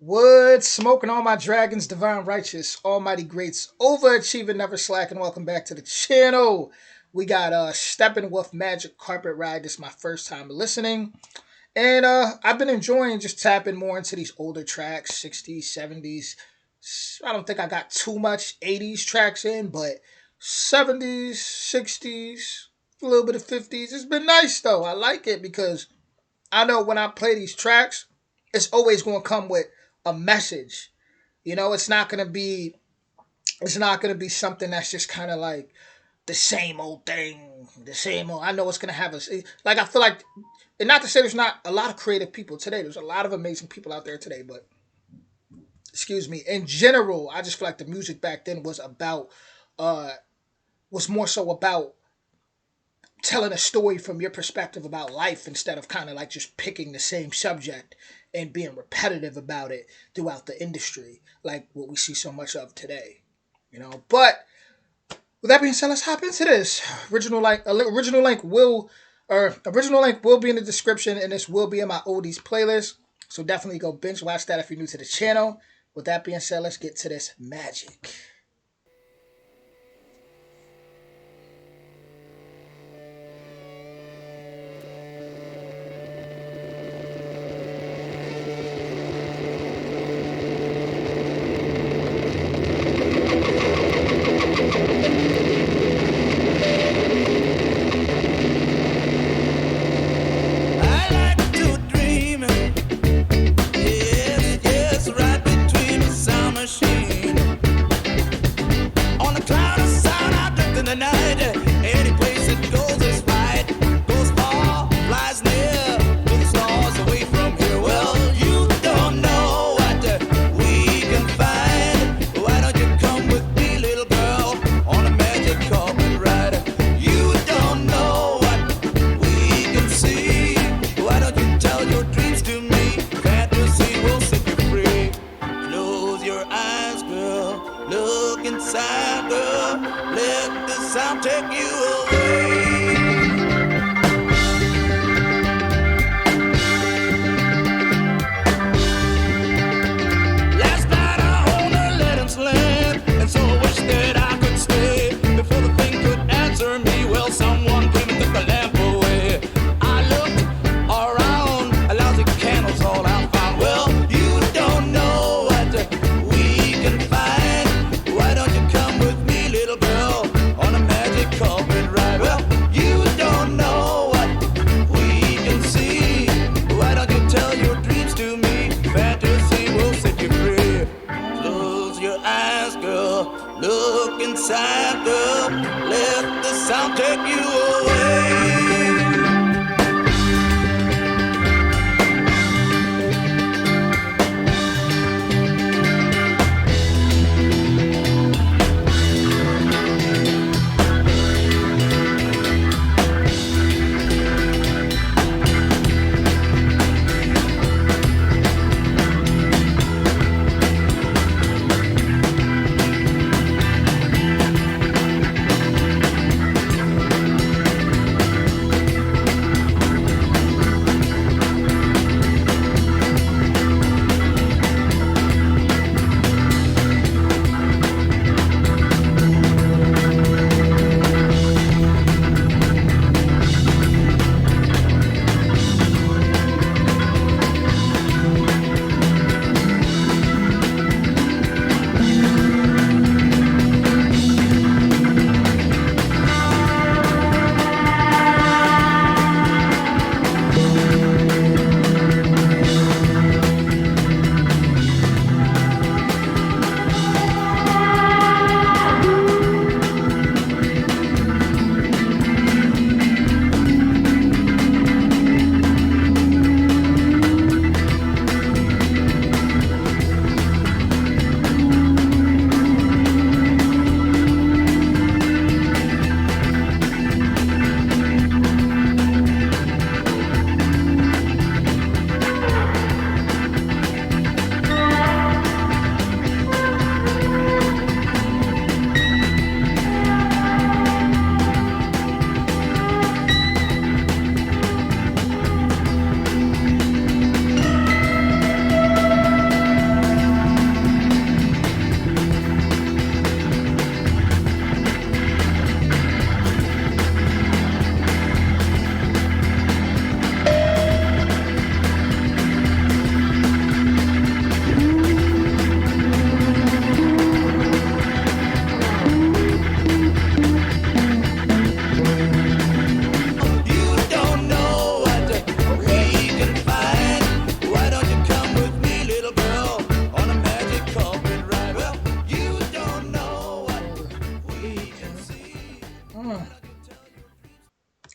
Wood smoking all my dragons, divine righteous, almighty greats, overachieving, never slacking. Welcome back to the channel. We got Steppenwolf Magic Carpet Ride. This is my first time listening. And I've been enjoying just tapping more into these older tracks, 60s, 70s. I don't think I got too much 80s tracks in, but 70s, 60s, a little bit of 50s. It's been nice though. I like it because I know when I play these tracks, it's always going to come with a message. You know, it's not gonna be something that's just kind of like the same old thing, the same old. I know it's gonna have a like. I feel like, and not to say there's not a lot of creative people today. There's a lot of amazing people out there today, but excuse me. In general, I just feel like the music back then uh, was more so about telling a story from your perspective about life instead of kind of like just picking the same subject and being repetitive about it throughout the industry, like what we see so much of today. But with that being said, let's hop into this. Original link will be in the description, and this will be in my oldies playlist. So definitely go binge watch that if you're new to the channel. With that being said, let's get to this magic. I like to dream, yes, yes, right between the sound machine. On the cloud of sound, I drift in the night. Any place it goes is right. Goes far, flies near, to the stars away from here. Well, you don't know what we can find. Why don't you come with me, little girl, on a magic carpet ride? You don't know what we can see. Why don't you tell your dreams to me? Fantasy will set you free. Close your eyes, girl. Look inside, girl. Let the sound take you away. Last night I owned a Letham's land, and so I wish that I could stay. Before the thing could answer me, well, someone came and took the lamp away. I looked around, a lousy candles all I found. Well, you don't know what we can find. Why don't you come with me, little girl, on a magic carpet ride? Well, you don't know what we can see. Why don't you tell your dreams to me? Fantasy will set you free. Close your eyes, girl. Look inside, girl. Let the sound take you away.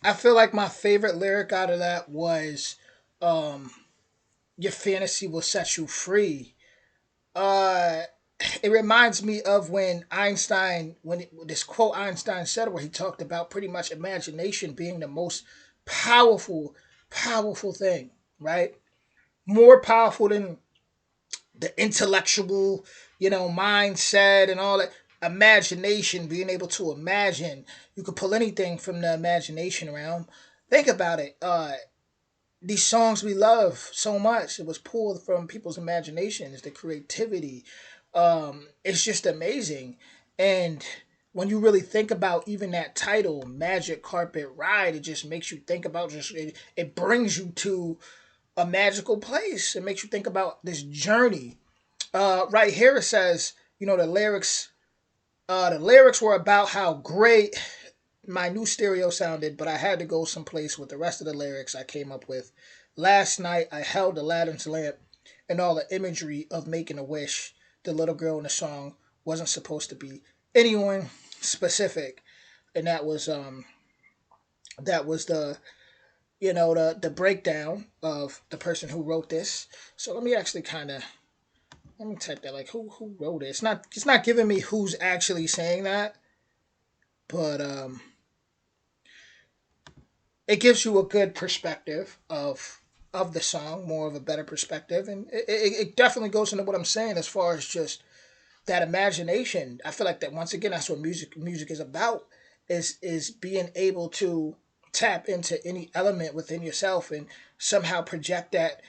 I feel like my favorite lyric out of that was, um, "Your fantasy will set you free." Uh, it reminds me of when Einstein, this quote Einstein said, where he talked about pretty much imagination being the most powerful, powerful thing, right? More powerful than the intellectual, mindset and all that. Imagination, being able to imagine, you could pull anything from the imagination realm. Think about it. These songs we love so much, it was pulled from people's imaginations, the creativity. It's just amazing. And when you really think about even that title, Magic Carpet Ride, it just makes you think about it brings you to a magical place. It makes you think about this journey. Right here it says, the lyrics were about how great my new stereo sounded, but I had to go someplace with the rest of the lyrics I came up with. Last night I held Aladdin's lamp and all the imagery of making a wish. The little girl in the song wasn't supposed to be anyone specific, and that was the breakdown of the person who wrote this. So let me type that, like, who wrote it. It's not giving me who's actually saying that, but it gives you a good perspective of the song, more of a better perspective, and it definitely goes into what I'm saying as far as just that imagination. I feel like that once again, that's what music is about, is being able to tap into any element within yourself and somehow project that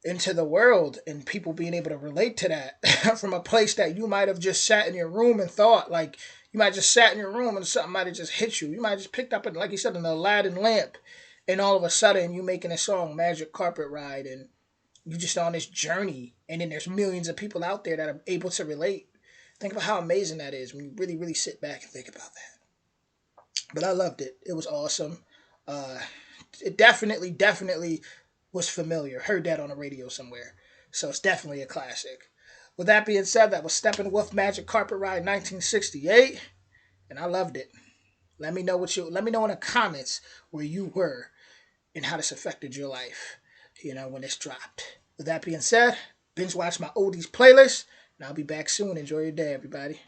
into the world, and people being able to relate to that from a place that you might have just sat in your room and thought, like, you might have just sat in your room and something might have just hit you. You might have just picked up, like you said, an Aladdin lamp, and all of a sudden you making a song, Magic Carpet Ride, and you just on this journey, and then there's millions of people out there that are able to relate. Think about how amazing that is when you really, really sit back and think about that. But I loved it. It was awesome. Uh, it definitely, definitely was familiar. Heard that on the radio somewhere. So it's definitely a classic. With that being said, that was Steppenwolf Magic Carpet Ride 1968, and I loved it. Let me know in the comments where you were and how this affected your life, when this dropped. With that being said, binge watch my oldies playlist, and I'll be back soon. Enjoy your day, everybody.